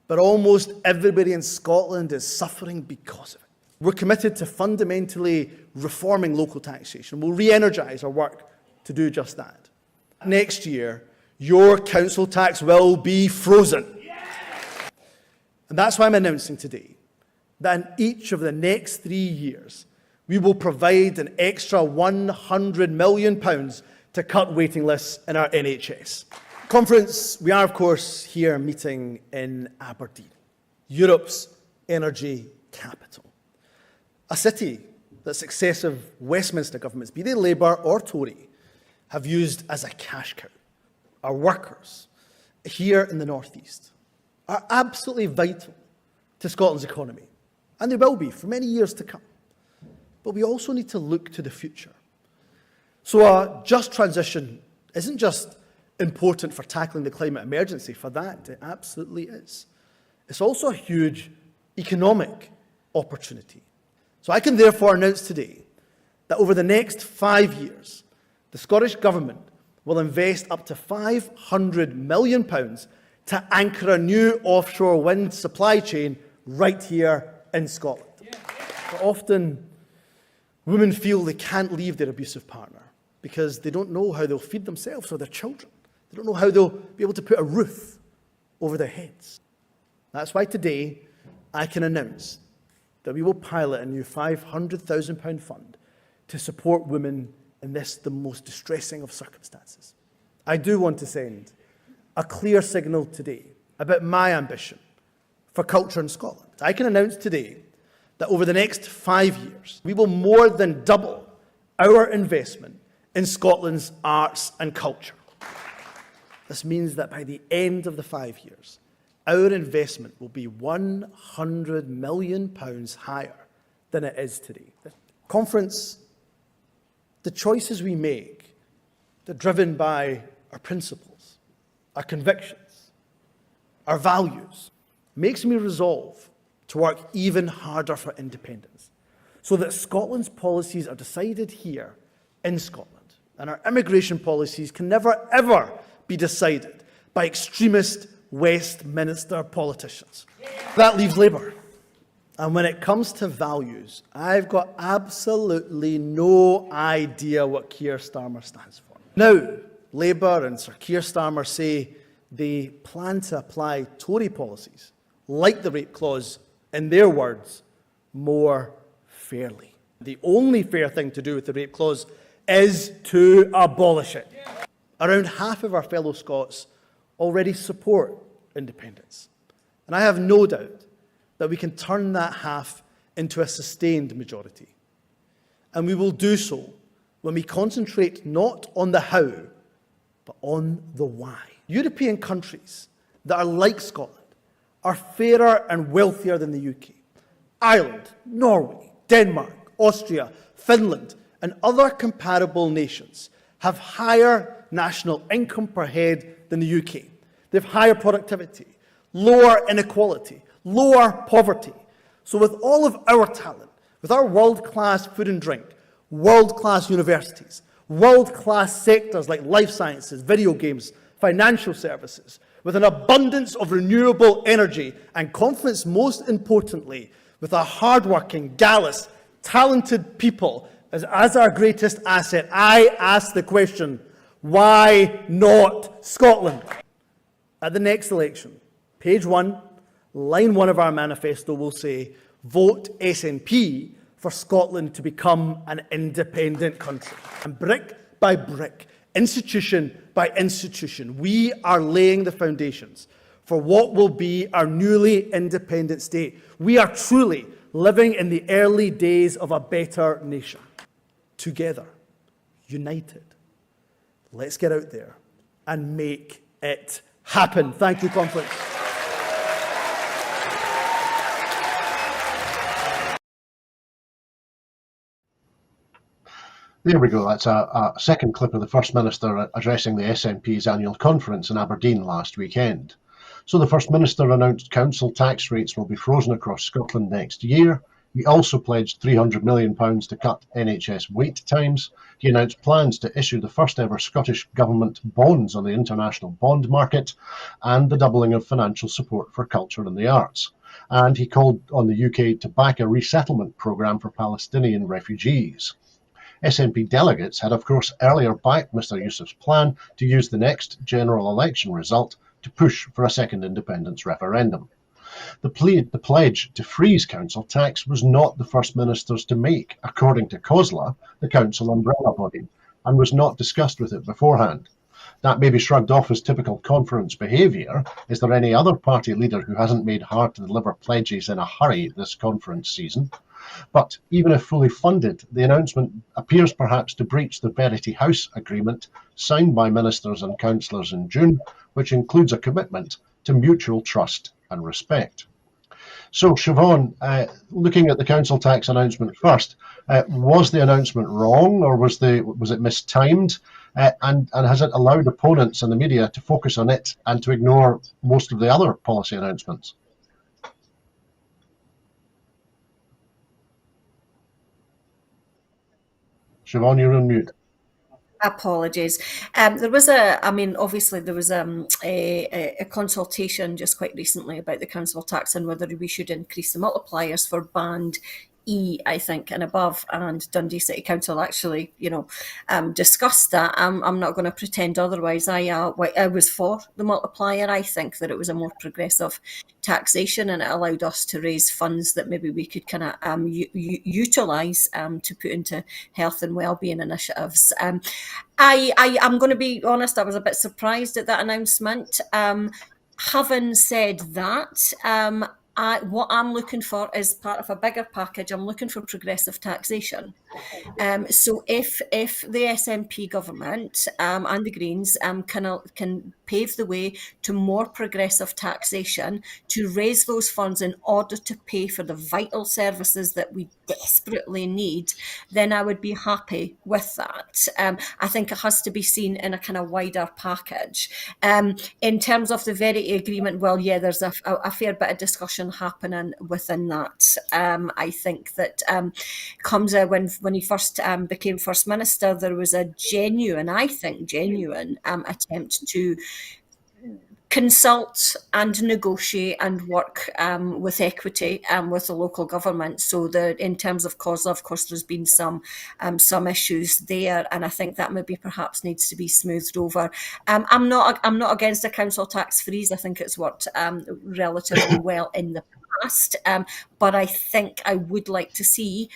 but almost everybody in Scotland is suffering because of it. We're committed to fundamentally reforming local taxation. We'll re-energise our work to do just that. Next year, your council tax will be frozen. And that's why I'm announcing today that in each of the next 3 years, we will provide an extra £100 million to cut waiting lists in our NHS. Conference, we are of course here meeting in Aberdeen, Europe's energy capital. A city that successive Westminster governments, be they Labour or Tory, have used as a cash cow. Our workers here in the North East are absolutely vital to Scotland's economy, and they will be for many years to come. But we also need to look to the future. So a just transition isn't just important for tackling the climate emergency. For that, it absolutely is. It's also a huge economic opportunity. So I can therefore announce today that over the next 5 years, the Scottish Government will invest up to £500 million to anchor a new offshore wind supply chain right here in Scotland. But often, women feel they can't leave their abusive partner because they don't know how they'll feed themselves or their children. They don't know how they'll be able to put a roof over their heads. That's why today I can announce that we will pilot a new £500,000 fund to support women in this, the most distressing of circumstances. I do want to send a clear signal today about my ambition for culture in Scotland. I can announce today that over the next 5 years, we will more than double our investment in Scotland's arts and culture. This means that by the end of the 5 years, our investment will be £100 million higher than it is today. The conference, the choices we make, they're driven by our principles, our convictions, our values, makes me resolve to work even harder for independence, so that Scotland's policies are decided here in Scotland, and our immigration policies can never, ever be decided by extremist Westminster politicians. That leaves Labour. And when it comes to values, I've got absolutely no idea what Keir Starmer stands for. Now, Labour and Sir Keir Starmer say they plan to apply Tory policies, like the rape clause, in their words, more fairly. The only fair thing to do with the rape clause is to abolish it. Around half of our fellow Scots already support independence. And I have no doubt that we can turn that half into a sustained majority. And we will do so when we concentrate not on the how, but on the why. European countries that are like Scotland are fairer and wealthier than the UK. Ireland, Norway, Denmark, Austria, Finland, and other comparable nations have higher national income per head than the UK. They have higher productivity, lower inequality, lower poverty. So with all of our talent, with our world-class food and drink, world-class universities, world-class sectors like life sciences, video games, financial services, with an abundance of renewable energy, and confidence, most importantly, with a hard-working, gallus, talented people as our greatest asset, I ask the question, why not Scotland? At the next election, page 1, line 1 of our manifesto will say, vote SNP for Scotland to become an independent country. And brick by brick, institution by institution, we are laying the foundations for what will be our newly independent state. We are truly living in the early days of a better nation. Together, united, let's get out there and make it happen. Thank you, conference. There we go. That's a second clip of the First Minister addressing the SNP's annual conference in Aberdeen last weekend. So the First Minister announced council tax rates will be frozen across Scotland next year. He also pledged £300 million to cut NHS wait times. He announced plans to issue the first ever Scottish Government bonds on the international bond market and the doubling of financial support for culture and the arts. And he called on the UK to back a resettlement programme for Palestinian refugees. SNP delegates had, of course, earlier backed Mr Yousaf's plan to use the next general election result to push for a second independence referendum. The pledge to freeze council tax was not the First Minister's to make, according to Cllr, the council umbrella body, and was not discussed with it beforehand. That may be shrugged off as typical conference behaviour. Is there any other party leader who hasn't made hard to deliver pledges in a hurry this conference season? But even if fully funded, the announcement appears perhaps to breach the Verity House agreement signed by ministers and councillors in June, which includes a commitment to mutual trust and respect. So, Siobhan, looking at the council tax announcement first, was the announcement wrong, or was it mistimed? And has it allowed opponents and the media to focus on it and to ignore most of the other policy announcements? Siobhan, you're on mute. Apologies. There was obviously there was a consultation just quite recently about the council tax and whether we should increase the multipliers for band E, I think, and above, and Dundee City Council actually, discussed that. I'm not going to pretend otherwise. I was for the multiplier. I think that it was a more progressive taxation, and it allowed us to raise funds that maybe we could kind of utilise to put into health and wellbeing initiatives. I'm going to be honest. I was a bit surprised at that announcement. Having said that, what I'm looking for is part of a bigger package. I'm looking for progressive taxation. So if the SNP government and the Greens can pave the way to more progressive taxation to raise those funds in order to pay for the vital services that we desperately need, then I would be happy with that. I think it has to be seen in a kind of wider package. In terms of the Verity agreement, well, yeah, there's a fair bit of discussion happening within that. I think that when he first became First Minister, there was a genuine attempt to consult and negotiate and work with equity with the local government. So in terms of Cllr, of course, there's been some issues there, and I think that maybe perhaps needs to be smoothed over. I'm not against a council tax freeze. I think it's worked relatively well in the past, but I think I would like to see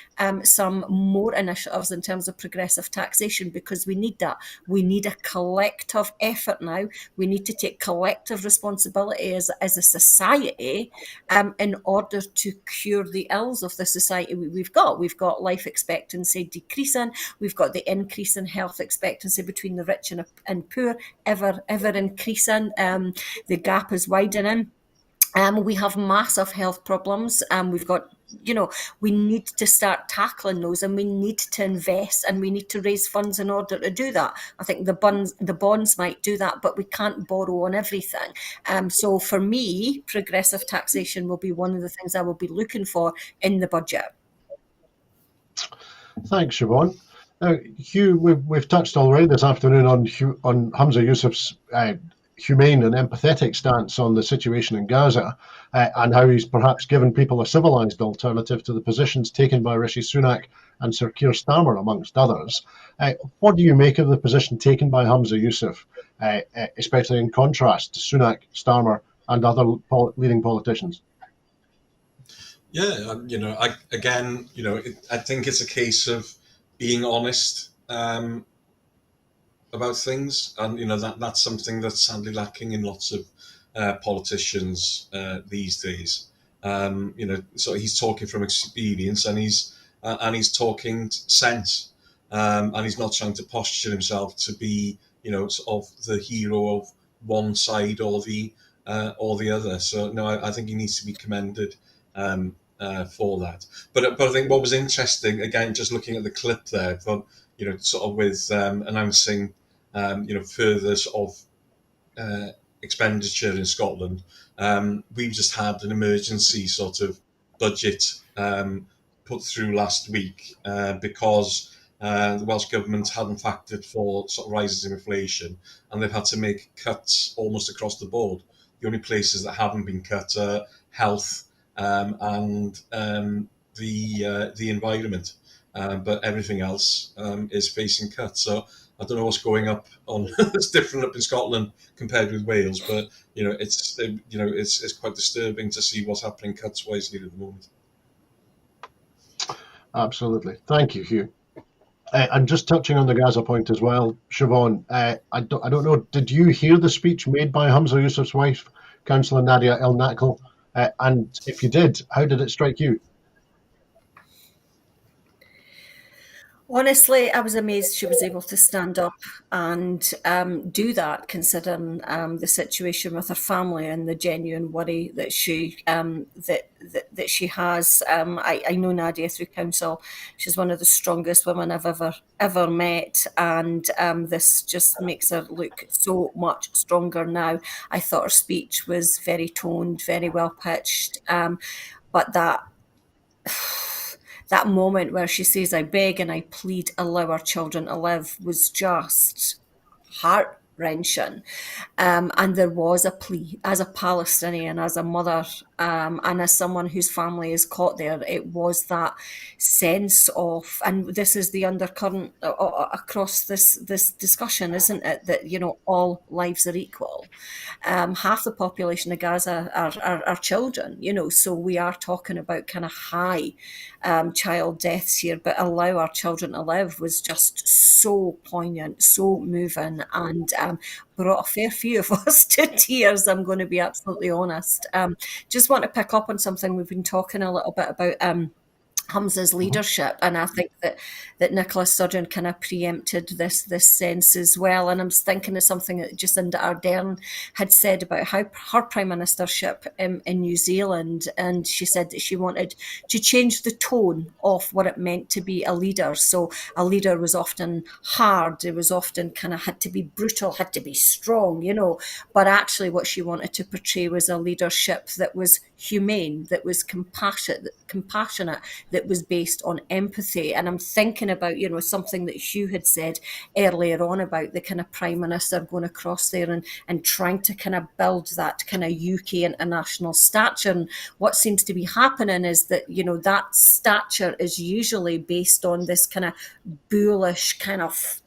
some more initiatives in terms of progressive taxation, because we need that. We need a collective effort now. We need to take collective responsibility as a society in order to cure the ills of the society we've got. We've got life expectancy decreasing. We've got the increase in health expectancy between the rich and poor ever increasing. The gap is widening. We have massive health problems. We've got, we need to start tackling those, and we need to invest, and we need to raise funds in order to do that. I think the bonds might do that, but we can't borrow on everything. So for me, progressive taxation will be one of the things I will be looking for in the budget. Thanks, Siobhan. Now, Hugh, we've touched already this afternoon on Humza Yousaf's humane and empathetic stance on the situation in Gaza, and how he's perhaps given people a civilised alternative to the positions taken by Rishi Sunak and Sir Keir Starmer, amongst others. What do you make of the position taken by Humza Yousaf, especially in contrast to Sunak, Starmer and other leading politicians? Yeah, I think it's a case of being honest about things, and that's something that's sadly lacking in lots of politicians these days. So he's talking from experience, and he's talking sense, and he's not trying to posture himself to be sort of the hero of one side or the other. So no, I think he needs to be commended for that. But I think what was interesting, again, just looking at the clip there, but sort of with announcing further sort of expenditure in Scotland. We've just had an emergency sort of budget put through last week because the Welsh Government hadn't factored for sort of rises in inflation, and they've had to make cuts almost across the board. The only places that haven't been cut are health and the environment, but everything else is facing cuts. So I don't know what's going up on. It's different up in Scotland compared with Wales, but it's quite disturbing to see what's happening cuts-wise here at the moment. Absolutely, thank you, Hugh. And just touching on the Gaza point as well, Siobhan, I don't know, did you hear the speech made by Humza Yousaf's wife, Councillor Nadia El Nakhl? And if you did, how did it strike you? Honestly, I was amazed she was able to stand up and do that, considering the situation with her family and the genuine worry that she that she has. I know Nadia through council. She's one of the strongest women I've ever met, and this just makes her look so much stronger now. I thought her speech was very toned, very well pitched, but that moment where she says, "I beg and I plead, allow our children to live," was just heart-wrenching. And there was a plea, as a Palestinian, as a mother, and as someone whose family is caught there, it was that sense of, and this is the undercurrent across this discussion, isn't it, that all lives are equal. Half the population of Gaza are children, so we are talking about kind of high child deaths here, but allow our children to live was just so poignant, so moving, and brought a fair few of us to tears. I'm going to be absolutely honest. Just want to pick up on something we've been talking a little bit about. Humza's leadership, and I think that Nicola Sturgeon kind of preempted this sense as well. And I'm thinking of something that Jacinda Ardern had said about how her prime ministership in New Zealand, and she said that she wanted to change the tone of what it meant to be a leader. So a leader was often hard, it was often kind of had to be brutal, had to be strong, but actually what she wanted to portray was a leadership that was humane, that was compassionate, that was based on empathy. And I'm thinking about, something that Hugh had said earlier on about the kind of Prime Minister going across there and trying to kind of build that kind of UK international stature. And what seems to be happening is that, that stature is usually based on this kind of bullish kind of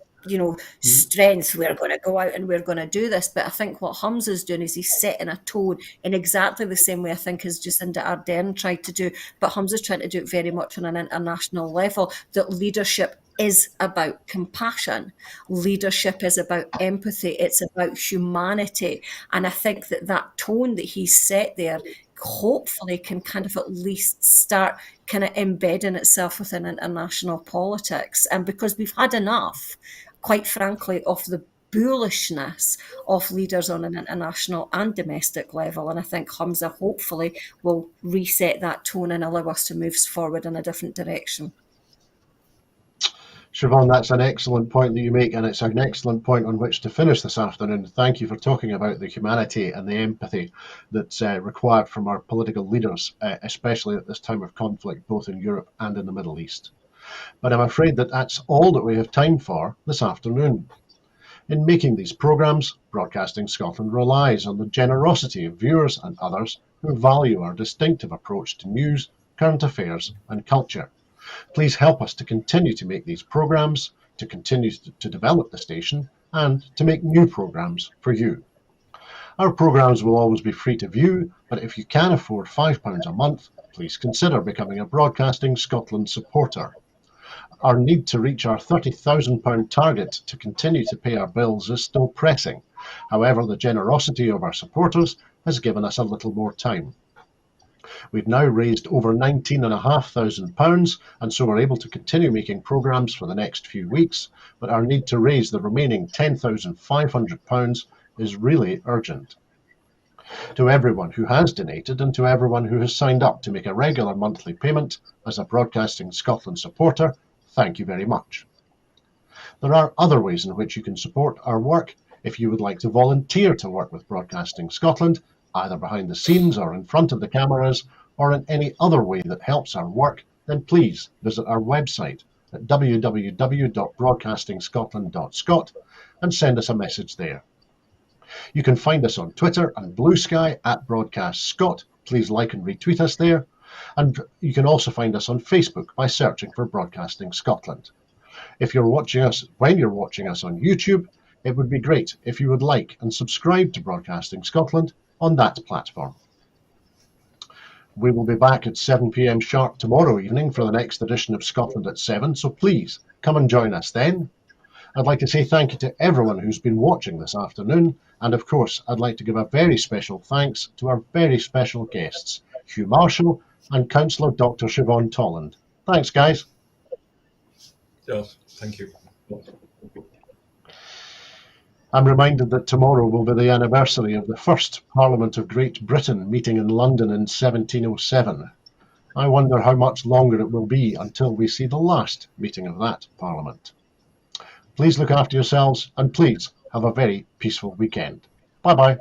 strength. We're going to go out and we're going to do this. But I think what Humza's doing is he's setting a tone in exactly the same way I think as Jacinda Ardern tried to do. But Humza's trying to do it very much on an international level, that leadership is about compassion. Leadership is about empathy. It's about humanity. And I think that tone that he's set there hopefully can kind of at least start kind of embedding itself within international politics. And because we've had enough, quite frankly, of the bullishness of leaders on an international and domestic level. And I think Humza hopefully will reset that tone and allow us to move forward in a different direction. Siobhan, that's an excellent point that you make, and it's an excellent point on which to finish this afternoon. Thank you for talking about the humanity and the empathy that's required from our political leaders, especially at this time of conflict, both in Europe and in the Middle East. But I'm afraid that's all that we have time for this afternoon. In making these programmes, Broadcasting Scotland relies on the generosity of viewers and others who value our distinctive approach to news, current affairs and culture. Please help us to continue to make these programmes, to continue to develop the station, and to make new programmes for you. Our programmes will always be free to view, but if you can afford £5 a month, please consider becoming a Broadcasting Scotland supporter. Our need to reach our £30,000 target to continue to pay our bills is still pressing. However, the generosity of our supporters has given us a little more time. We've now raised over £19,500, and so we're able to continue making programmes for the next few weeks, but our need to raise the remaining £10,500 is really urgent. To everyone who has donated and to everyone who has signed up to make a regular monthly payment as a Broadcasting Scotland supporter, thank you very much. There are other ways in which you can support our work. If you would like to volunteer to work with Broadcasting Scotland, either behind the scenes or in front of the cameras, or in any other way that helps our work, then please visit our website at www.broadcastingscotland.scot and send us a message there. You can find us on Twitter and Blue Sky at Broadcast Scot. Please like and retweet us there. And you can also find us on Facebook by searching for Broadcasting Scotland. If you're watching us, when you're watching us on YouTube, it would be great if you would like and subscribe to Broadcasting Scotland on that platform. We will be back at 7 p.m. sharp tomorrow evening for the next edition of Scotland at 7, so please come and join us then. I'd like to say thank you to everyone who's been watching this afternoon, and of course I'd like to give a very special thanks to our very special guests, Hugh Marshall and Councillor Dr. Siobhan Tolland. Thanks, guys. Yes, thank you. I'm reminded that tomorrow will be the anniversary of the first Parliament of Great Britain meeting in London in 1707. I wonder how much longer it will be until we see the last meeting of that Parliament. Please look after yourselves and please have a very peaceful weekend. Bye-bye.